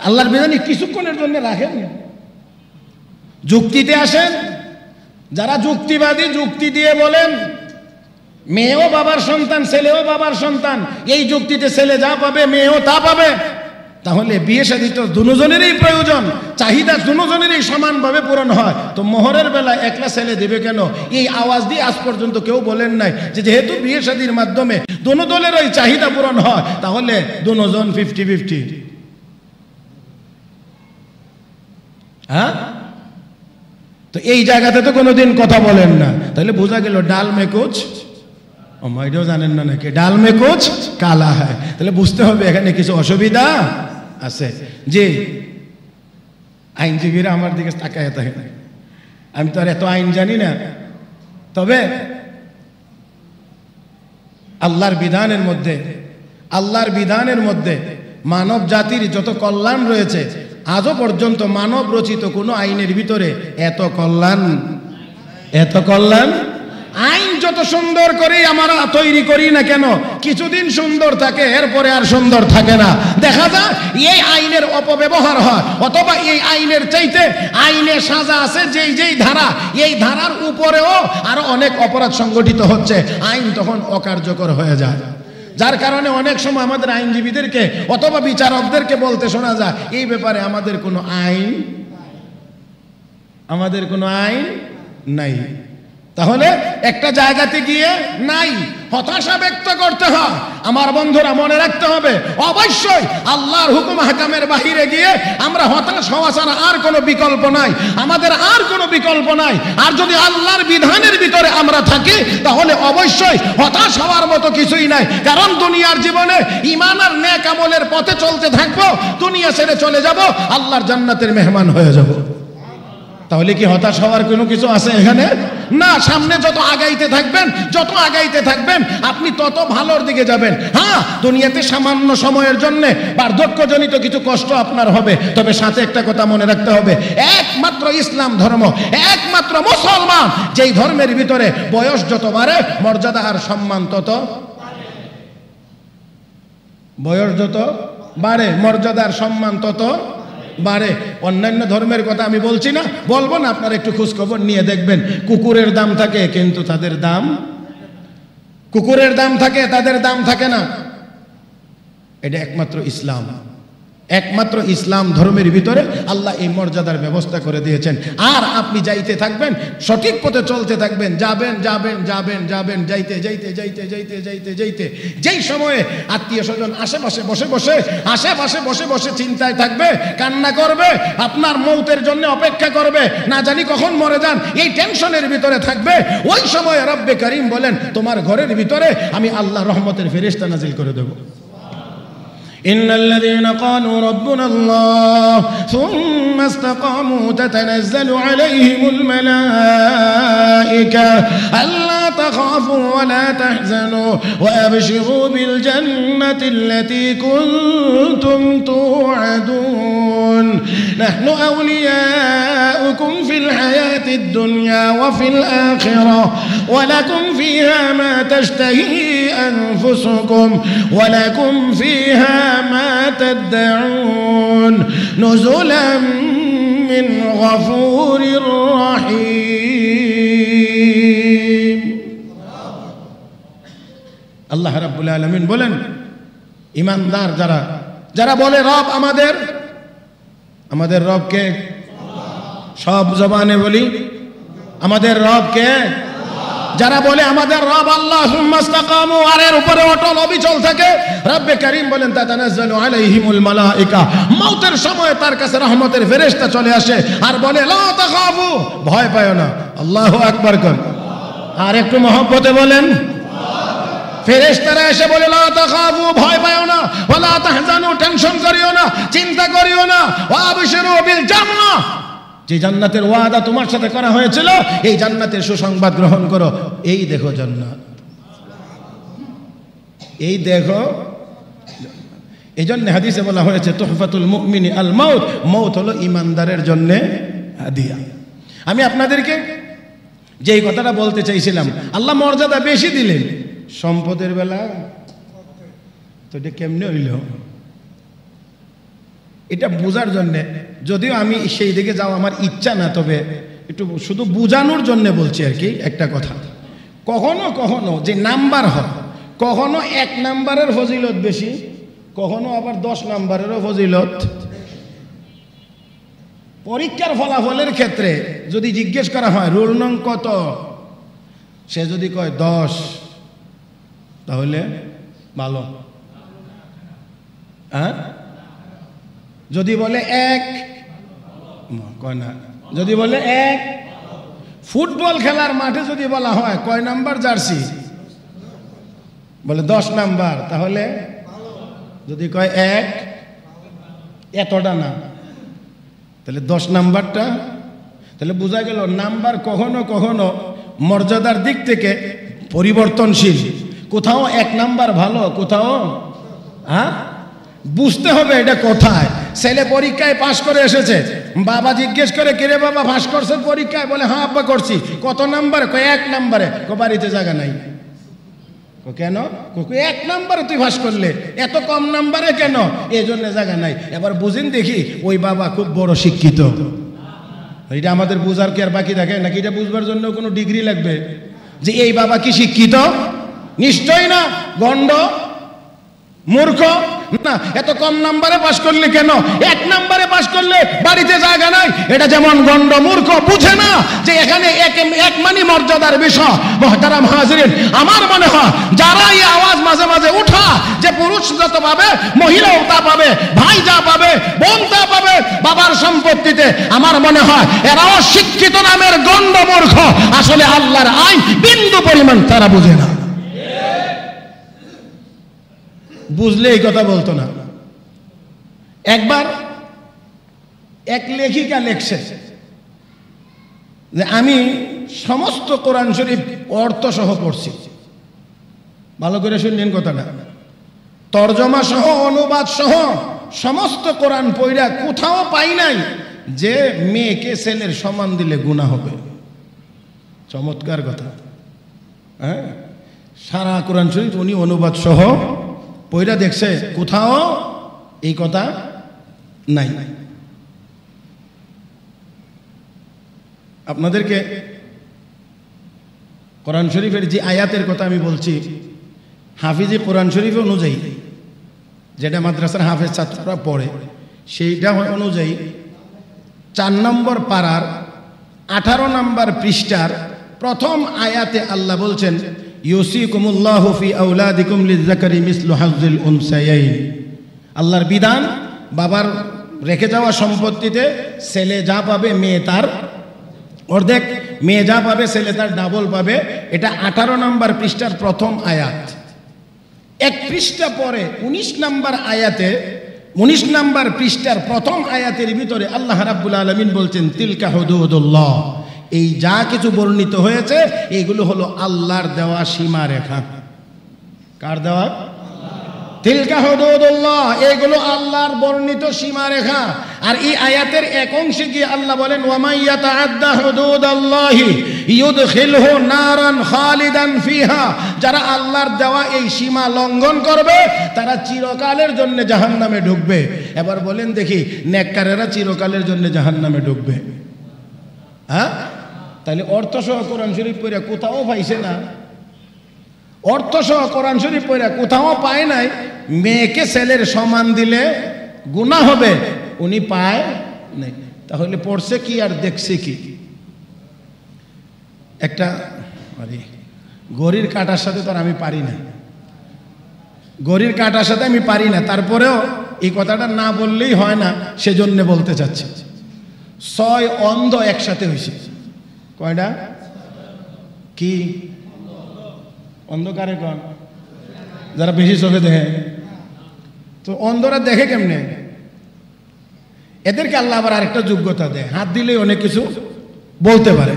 আল্লাহর বিধানে কিছুক্ষণের জন্য রাখেন, যুক্তিতে আসেন। যারা যুক্তিবাদী যুক্তি দিয়ে বলেন মেয়েও বাবার সন্তান ছেলেও বাবার সন্তান, এই যুক্তিতে ছেলে যা পাবে মেয়েও তা পাবে। তাহলে বিয়ে শাদী তো দুজনেরই প্রয়োজন, চাহিদা দুজনেরই সমানভাবে পূরণ হয়। তো মোহরের বেলা একলা ছেলে দেবে কেন? এই আওয়াজ দিয়ে আজ পর্যন্ত কেউ বলেন নাই যে যেহেতু বিয়ে শাদীর মাধ্যমে দোনো দলের ওই চাহিদা পূরণ হয় তাহলে দুজন 50-50। হ্যাঁ, তো এই জায়গাতে তো কোনোদিন কথা বলেন না। তাহলে বোঝা গেল ডাল মে কুছ, এটাও জানেন না নাকি, ডাল মে কুছ কালা হয়। তাহলে বুঝতে হবে এখানে কিছু অসুবিধা আছে। যে আইনজীবীরা আমার দিকে তাকায় থাকে, আমি তো আর এত আইন জানি না, তবে আল্লাহর বিধানের মধ্যে মানব জাতির যত কল্যাণ রয়েছে, আজও পর্যন্ত মানব রচিত কোনো আইনের ভিতরে এত কল্যাণ আইন যত যত সুন্দর করে আমরা তৈরি করি না কেন, কিছুদিন সুন্দর থাকে, এরপরে আর সুন্দর থাকে না। দেখা যায় এই আইনের অপব্যবহার হয়, অথবা এই আইনের চাইতে আইনে সাজা আছে যেই যেই ধারা, এই ধারার উপরেও আরো অনেক অপরাধ সংগঠিত হচ্ছে, আইন তখন অকার্যকর হয়ে যায়। যার কারণে অনেক সময় আমাদের আইনজীবীদেরকে অথবা বিচারকদেরকে বলতে শোনা যায়, এই ব্যাপারে আমাদের কোনো আইন নাই। তাহলে একটা জায়গাতে গিয়ে নাই, হতাশা ব্যক্ত করতে হয়। আমার বন্ধুরা মনে রাখতে হবে, অবশ্যই আল্লাহর হুকুম হাকামের বাহিরে গিয়ে আমরা হতাশ হওয়া ছাড়া আর কোনো বিকল্প নাই, আমাদের আর কোনো বিকল্প নাই। আর যদি আল্লাহর বিধানের ভিতরে আমরা থাকি, তাহলে অবশ্যই হতাশ হওয়ার মতো কিছুই নাই। কারণ দুনিয়ার জীবনে ঈমান আর নেক আমলের পথে চলতে থাকবো, দুনিয়া ছেড়ে চলে যাব, আল্লাহর জান্নাতের মেহমান হয়ে যাব। তাহলে কি হতাশ হওয়ার কোনো কিছু আছে এখানে? না, সামনে যত আগাইতে থাকবেন আপনি তত ভালোর দিকে যাবেন। হ্যাঁ, দুনিয়াতে সামান্য সময়ের জন্য বার্ধক্যজনিত কিছু কষ্ট আপনার হবে, তবে সাথে একটা কথা মনে রাখতে হবে, একমাত্র ইসলাম ধর্ম, একমাত্র মুসলমান যেই ধর্মের ভিতরে বয়স যত বাড়ে মর্যাদা আর সম্মান তত, বয়স যত বাড়ে মর্যাদা আর সম্মান তত বাড়ে। অন্যান্য ধর্মের কথা আমি বলছি না, বলবো না, আপনারা একটু খোঁজখবর নিয়ে দেখবেন, কুকুরের দাম থাকে কিন্তু তাদের দাম, কুকুরের দাম থাকে তাদের দাম থাকে না। এটা একমাত্র ইসলাম, একমাত্র ইসলাম ধর্মের ভিতরে আল্লাহ এই মর্যাদার ব্যবস্থা করে দিয়েছেন। আর আপনি যাইতে থাকবেন, সঠিক পথে চলতে থাকবেন, যাবেন যাবেন যাবেন যাবেন, যাইতে যাইতে যাইতে যাইতে যাইতে যাইতে যেই সময়ে আত্মীয় স্বজন আশেপাশে বসে বসে চিন্তায় থাকবে, কান্না করবে, আপনার মৌতের জন্য অপেক্ষা করবে, না জানি কখন মরে যান, এই টেনশনের ভিতরে থাকবে, ওই সময় রব্বে করিম বলেন তোমার ঘরের ভিতরে আমি আল্লাহ রহমতের ফেরেশতা নাজিল করে দেব। إن الذين قالوا ربنا الله ثم استقاموا تتنزل عليهم الملائكة ألا تخافوا ولا تحزنوا وأبشروا بالجنة التي كنتم توعدون نحن أولياؤكم في الحياة الدنيا وفي الآخرة ولكم فيها ما تشتهي أنفسكم ولكم فيها ما تدعون نزلا من غفور رحيم। আল্লাহ রাব্বুল আলামিন বলেন, ঈমানদার যারা বলে রব আমাদের রব কে? সব জবানে বলি আমাদের রব কে? যারা বলে আমাদের রব আল্লাহ, সুম্মা ইসতাকামু, আর এর উপরে অটল অবিচল থাকে, রব্বে কারীম বলেন তাতানাজ্জালু আলাইহিমুল মালায়েকা, মওতের সময় তার কাছে রহমতের ফেরেশতা চলে আসে আর বলে লা তাখাফু, ভয় পায় না। আল্লাহু আকবার কোন, আর একটু মহব্বতে বলেন, ফেরেশতারা এসে বলে লা তাখাফু, ভয় পায় না, ওয়ালা তাহজানু, টেনশন করিও না, চিন্তা করিও না, ওয়া আবশিরু বিল জান্নাহ, যে জান্নাতের ওয়াদা তোমার সাথে করা হয়েছিল এই জান্নাতের সুসংবাদ গ্রহণ করো। এই দেখো জান্নাত, এই দেখো। এই জন্য হাদিসে বলা হয়েছে তুহফাতুল মুমিনি আল মাউত, মৌত হলো ইমানদারের জন্য হাদিয়া। আমি আপনাদেরকে যেই কথাটা বলতে চাইছিলাম, আল্লাহ মর্যাদা বেশি দিলেন সম্পদের বেলা, তো এটা কেমনে হইল এটা বোঝার জন্যে, যদিও আমি সেই দিকে যাওয়া আমার ইচ্ছা না, তবে একটু শুধু বোঝানোর জন্য বলছি আর কি। একটা কথা, কখনো কখনো যে নাম্বার হয়, কখনো 1 নাম্বারের ফজিলত বেশি, কখনো আবার 10 নাম্বারেরও ফজিলত। পরীক্ষার ফলাফলের ক্ষেত্রে যদি জিজ্ঞেস করা হয় রোল নং কত, সে যদি কয় 10, তাহলে ভালো। হ্যাঁ, যদি বলে 1 কয় না, যদি বলে 1, ফুটবল খেলার মাঠে যদি বলা হয় কয় নাম্বার জার্সি, বলে 10 নাম্বার, তাহলে যদি কয় 1, এতটা না, তাহলে 10 নাম্বারটা। তাহলে বোঝা গেল নাম্বার কখনো কখনো মর্যাদার দিক থেকে পরিবর্তনশীল, কোথাও 1 নাম্বার ভালো, কোথাও বুঝতে হবে এটা কোথায়। ছেলে পরীক্ষায় পাশ করে এসেছে, বাবা জিজ্ঞেস করে, কিরে বাবা পাস করছো পরীক্ষায়? বলে হ্যাঁ আব্বা করছি। কত নাম্বারে? কয় 1 নম্বরে। বাড়িতে জায়গা নাই। কেন? 1 নম্বরে তুই পাস করলে, এত কম নাম্বারে কেন? এই জন্য জায়গা নাই। এবার বুঝেন দেখি ওই বাবা খুব বড় শিক্ষিত। এটা আমাদের বুঝার কি আর বাকি থাকে নাকি? এটা বুঝবার জন্য কোনো ডিগ্রি লাগবে যে এই বাবা কি শিক্ষিত? নিশ্চয়ই না, গন্ড মূর্খ না। এত কম নাম্বারে পাস করলে কেন? 1 নম্বরে পাস করলে বাড়িতে জায়গা নাই। এটা যেমন গন্ড মূর্খ, বুঝে না যে এখানে এক মানি মর্যাদার বিষয়। মুহতারাম হাজিরিন, আমার মনে হয় যারা এই আওয়াজ মাঝে মাঝে উঠা যে পুরুষ যত পাবে মহিলাও তা পাবে, ভাই যা পাবে বোন তা পাবে বাবার সম্পত্তিতে, আমার মনে হয় এরাও শিক্ষিত নামের গন্ড মূর্খ। আসলে আল্লাহর আইন বিন্দু পরিমাণ তারা বুঝে না। বুঝলে এই কথা বলতো না। একবার এক লেখিকা লেখছে যে আমি সমস্ত কোরআন শরীফ অর্থ সহ পড়ছি। ভালো করে শুনলেন কথাটা, তর্জমা সহ অনুবাদ সহ সমস্ত কোরআন পড়া কোথাও পাই নাই যে মেয়েকে ছেলের সমান দিলে গুনাহ হবে। চমৎকার কথা। হ্যাঁ, সারা কোরআন শরীফ উনি অনুবাদ সহ পয়রা দেখছে, কোথাও এই কথা নাই। আপনাদেরকে কোরআন শরীফের যে আয়াতের কথা আমি বলছি, হাফিজি কোরআন শরীফ অনুযায়ী, যেটা মাদ্রাসার হাফেজ ছাত্ররা পড়ে, সেইটা অনুযায়ী 4 নম্বর পারার 18 নম্বর পৃষ্ঠার প্রথম আয়াতে আল্লাহ বলছেন, ইউসিকুমুল্লাহু ফি আওলাদিকুম লিযাকারি মিসলু হাজ্জিল উনসায়াইন। আল্লাহর বিধান, বাবার রেখে যাওয়া সম্পত্তিতে ছেলে যা পাবে মেয়ে তার অর্ধেক, মেয়ে যা পাবে ছেলে তার ডাবল পাবে। এটা 18 নম্বর পৃষ্ঠার প্রথম আয়াত। এক পৃষ্ঠা পরে 19 নম্বর আয়াতে, 19 নম্বর পৃষ্ঠার প্রথম আয়াতের ভিতরে আল্লাহ রাব্বুল আলামিন বলছেন, তিলকা হুদুদুল্লাহ। এই যা কিছু বর্ণিত হয়েছে এগুলো হলো আল্লাহর দেওয়া সীমা রেখা। কার দেওয়া? তিলকা হুদুদুল্লাহ, এগুলো আল্লাহর বর্ণিত সীমা রেখা। আর এই আয়াতের এক অংশে গিয়ে আল্লাহ বলেন, ওয়ামান ইয়াতাআদ্দা হুদুদাল্লাহি ইউদখিলহু নারান খালিদান ফিহা। যারা আল্লাহর দেওয়া এই সীমা লঙ্ঘন করবে তারা চিরকালের জন্য জাহান্নামে ঢুকবে। এবার বলেন দেখি, নেককারেরা চিরকালের জন্য জাহান্নামে ঢুকবে? হ্যাঁ, তাহলে অর্থ সহ কোরআন শরীফ পড়ে কোথাও পাইছে না। অর্থ সহ কোরআন শরীফ পড়ে কোথাও পায় নাই মেয়েকে ছেলের সমান দিলে গুনাহ হবে, উনি পায় নাই। তাহলে পড়ছে কি আর দেখছে কি? একটা ঘড়ির কাঁটার সাথে তো আমি পারি না, ঘড়ির কাঁটার সাথে আমি পারি না, তারপরেও এই কথাটা না বললেই হয় না, সেজন্য বলতে চাচ্ছি। 6 অন্ধ একসাথে হয়েছে। কয়টা? কি অন্ধকারে কোন? যারা বেশি চোখে দেখে। তো অন্ধরা দেখে কেমনে? এদেরকে আল্লাহ আবার আরেকটা যোগ্যতা দেয়, হাত দিলেই অনেক কিছু বলতে পারে।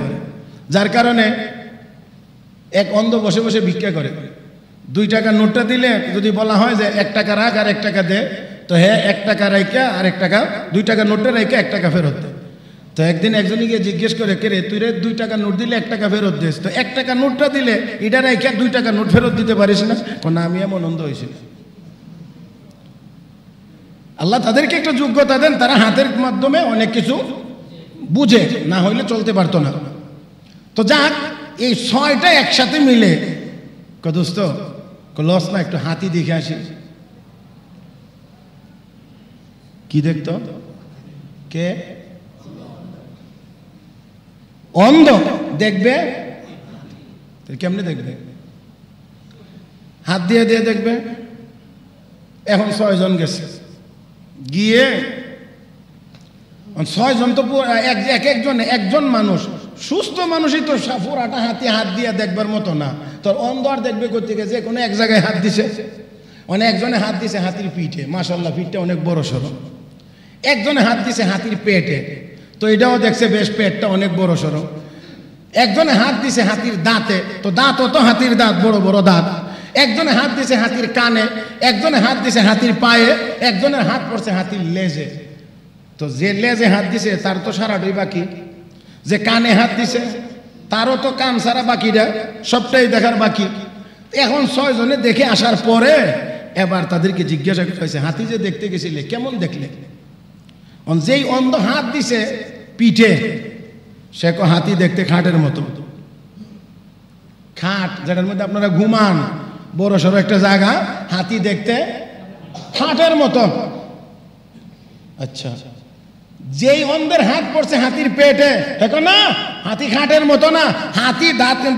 যার কারণে এক অন্ধ বসে বসে ভিক্ষা করে। 2 টাকা নোটটা দিলে যদি বলা হয় যে 1 টাকা রাখ আর 1 টাকা দে, তো হ্যাঁ 1 টাকা রাইকা আর 1 টাকা, 2 টাকা নোটটা রাইকা 1 টাকা ফেরত দেয়। তো একদিন একজনই গিয়ে জিজ্ঞেস করে, কে রে তুই রে 2 টাকা নোট দিলে 1 টাকা ফেরত দিস, তো 1 টাকা নোটটা দিলে এটা রাইকা 2 টাকা নোট ফেরত দিতে পারিস না? না, আমি এমন অন্ধ হয়েছি। আল্লাহ তাদেরকে একটা যোগ্যতা দেন, তারা হাতের মাধ্যমে অনেক কিছু বুঝে, না হইলে চলতে পারতো না। তো যাক, এই 6টা একসাথে মিলে দোস্ত লস না, একটু হাতি দেখে আসি। কি দেখতো? কে? অন্ধ দেখবে? কেমনে দেখবে? হাত দিয়ে দিয়ে দেখবে। এখন 6 জন গেছে, গিয়ে 6 জন তো একজন মানুষ, সুস্থ মানুষই তো পুরাটা হাত দিয়ে দেখবার মতো না। তোর অন্ধ আর দেখবে করতে গেছে কোনো এক জায়গায় হাত দিছে, একজনে হাত দিছে হাতির পিঠে, মাশাআল্লাহ পিঠটা অনেক বড় সড়ো। একজনে হাত দিছে হাতির পেটে, তো এটাও দেখছে বেশ পেটটা অনেক বড় সড়ো। একজনে হাত দিছে হাতির দাঁতে, তো দাঁতও তো হাতির দাঁত, বড় বড় দাঁত। একজনে হাত দিছে হাতির কানে, একজনে হাত দিছে হাতির পায়ে, একজনের হাত পড়ছে হাতির লেজে। তো যে লেজে হাত দিছে তার তো সারাটাই বাকি, যে কানে হাত দিছে তারও তো কান সারা বাকিটা সবটাই দেখার বাকি। এখন 6 জনে দেখে আসার পরে এবার তাদেরকে জিজ্ঞাসা করা হয়েছে, হাতি যে দেখতে গেছিলে কেমন দেখলে? যেই অন্ধ হাত দিছে পিঠে, সে হাতি দেখতে খাটের মতো। খাট যেটার মধ্যে আপনারা ঘুমান, বড় সড়ো একটা জায়গা, হাতি দেখতে খাটের মতো। আচ্ছা, যেই অন্ধের হাত পড়ছে হাতির পেটে, এখন না হাতি খাটের মতো না, হাতি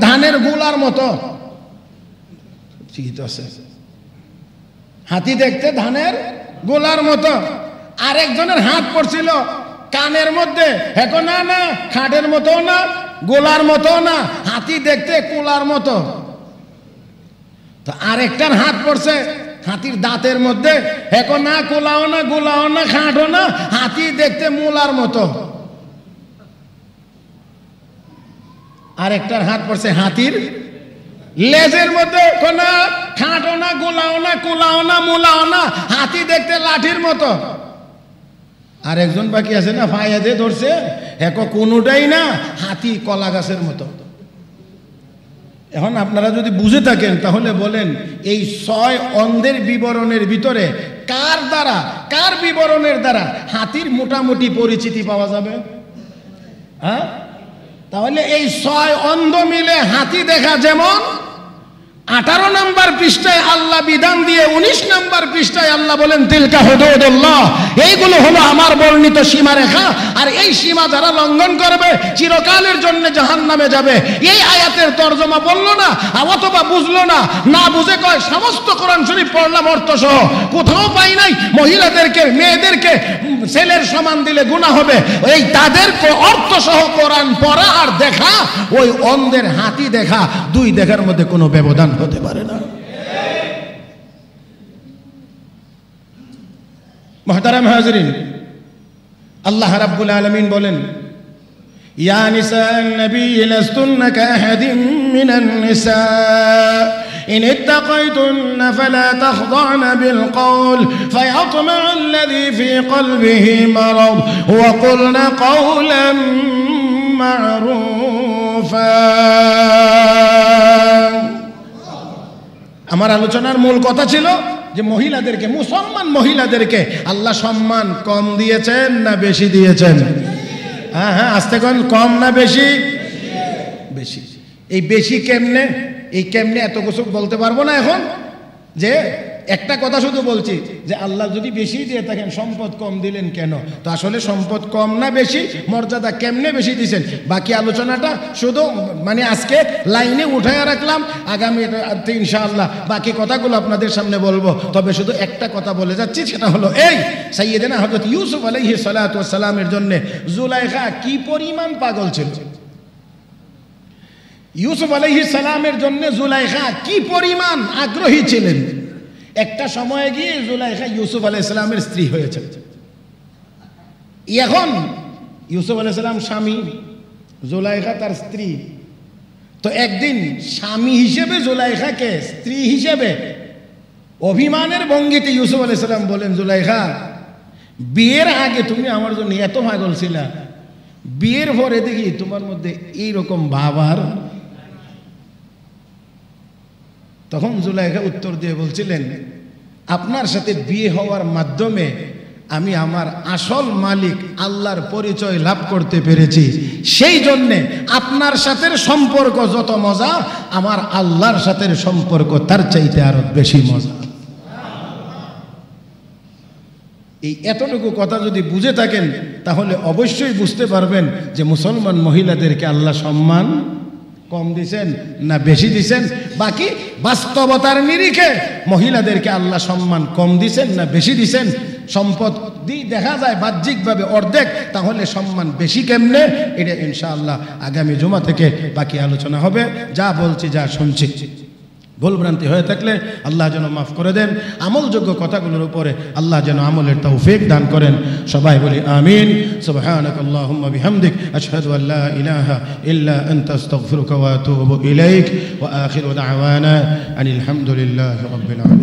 ধানের গোলার মতো। ঠিক আছে, হাতি দেখতে ধানের গোলার মতো। আরেকজনের হাত পড়ছিল কানের মধ্যে, এখন না না খাটের মতো না, গোলার মতো না, হাতি দেখতে কোলার মতো। তো আরেকটার হাত পড়ছে হাতির দাঁতের মধ্যে, এখন না কোলাও না, গোলাও না, খাটও না, হাতি দেখতে মূলার মতো। আরেকটার হাত পড়ছে হাতির লেজের মধ্যে, না খাটও না, গোলাও না, কোলাও না, মূলাও না, হাতি দেখতে লাঠির মতো। আরেকজন বাকি আছে না, ফায়া দিয়ে ধরছে, এখন কোনোটাই না, হাতি কলা গাছের মতো। এখন আপনারা যদি বুঝে থাকেন তাহলে বলেন, এই 6 অন্ধের বিবরণের ভিতরে কার দ্বারা, কার বিবরণের দ্বারা হাতির মোটামুটি পরিচিতি পাওয়া যাবে? হ্যাঁ, তাহলে এই 6 অন্ধ মিলে হাতি দেখা যেমন 18 নম্বর পৃষ্ঠায় আল্লাহ বিধান দিয়ে 19 নম্বর পৃষ্ঠায় আল্লাহ বলেন তিলকা হুদুদুল্লাহ, এইগুলো হলো আমার বর্ণিত সীমারেখা, আর এই সীমা যারা লঙ্ঘন করবে চিরকালের জন্য জাহান্নামে যাবে। এই আয়াতের তরজমা বললো না, অথবা বুঝলো না, না বুঝে কয় সমস্ত কোরআন শরীফ পড়লাম অর্থ সহ, কোথাও পাই নাই মহিলাদেরকে মেয়েদেরকে ছেলের সমান দিলে গুনাহ হবে। এই তাদের অর্থ সহ কোরআন পড়া আর দেখা, ওই অন্ধের হাতি দেখা, 2 দেখার মধ্যে কোনো ব্যবধান হতে পারে না। মুহতারাম হাজরিন, আল্লাহ রাব্বুল আলামিন বলেন, ইয়া নিসান নবী লাস্তুন্না কাহাদিম মিনান নিসা ইন ইত্তাকাইতুন্না ফালা তাখদা'না বিল কওল ফায়াতমা'a আল্লাযী ফী কলবিহি মারাদ ওয়া কুলনা কওলান মা'রুফা। আমার আলোচনার মূল কথা ছিল যে মহিলাদেরকে, মুসলমান মহিলাদেরকে আল্লাহ সম্মান কম দিয়েছেন না বেশি দিয়েছেন? হ্যাঁ হ্যাঁ, আস্তে কোন, কম না বেশি? বেশি। এই বেশি কেমনে, এই কেমনে এত কিছু বলতে পারবো না এখন, যে একটা কথা শুধু বলছি যে আল্লাহ যদি বেশি দিয়ে থাকেন সম্পদ কম দিলেন কেন? তো আসলে সম্পদ কম না বেশি, মর্যাদা কেমনে বেশি দিয়েছেন, বাকি আলোচনাটা শুধু মানে আজকে লাইনে উঠায় রাখলাম, আগামী ইনশাআল্লাহ বাকি কথাগুলো আপনাদের সামনে বলবো। তবে শুধু একটা কথা বলে যাচ্ছি, সেটা হলো এই, সাইয়েদেনা হযরত ইউসুফ আলাইহিস সালাতু ওয়াস সালামের জন্য জুলাইখা কি পরিমাণ পাগল ছিল। ইউসুফ আলাইহিস সালামের জন্য জুলাইখা কি পরিমাণ আগ্রহী ছিলেন। একটা সময়ে গিয়ে জুলাইখা ইউসুফ আলাইহিস সালামের স্ত্রী হয়েছে। এখন ইউসুফ আলাইহিস সালাম স্বামী, জুলাইখা তার স্ত্রী। তো একদিন স্বামী হিসেবে জুলাইখাকে স্ত্রী হিসেবে অভিমানের ভঙ্গিতে ইউসুফ আলাইহিস সালাম বলেন, জুলাইখা, বিয়ের আগে তুমি আমার জন্য এত পাগল ছিলা, বিয়ের পরে দেখি তোমার মধ্যে এইরকম ভাব আর। তখন জুলাইখা উত্তর দিয়ে বলছিলেন, আপনার সাথে বিয়ে হওয়ার মাধ্যমে আমি আমার আসল মালিক আল্লাহর পরিচয় লাভ করতে পেরেছি, সেই জন্যে আপনার সাথে সম্পর্ক যত মজা, আমার আল্লাহর সাথে সম্পর্ক তার চাইতে আরো বেশি মজা। এই এতটুকু কথা যদি বুঝে থাকেন তাহলে অবশ্যই বুঝতে পারবেন যে মুসলমান মহিলাদেরকে আল্লাহ সম্মান কম দিছেন না বেশি দিছেন। বাকি বাস্তবতার নিরিখে মহিলাদেরকে আল্লাহ সম্মান কম দিছেন না বেশি দিছেন। সম্পদ দেখা যায় বাহ্যিকভাবে অর্ধেক, তাহলে সম্মান বেশি কেমনে, এটা ইনশাআল্লাহ আগামী জুমা থেকে বাকি আলোচনা হবে। যা বলছি, যা শুনছি, ভুলভ্রান্তি হয়ে থাকলে আল্লাহ যেন মাফ করে দেন। আমলযোগ্য কথাগুলোর উপরে আল্লাহ যেন আমলের তৌফিক দান করেন। সবাই বলি আমিন। সুবহানাকাল্লাহুম্মা বিহামদিক আশহাদু আল্লা ইলাহা ইল্লা আনতা আস্তাগফিরুকা ওয়া আতুবু ইলাইক ওয়া আখিরু দাওয়ানা আনিল হামদুলিল্লাহি রাব্বিল আলামিন।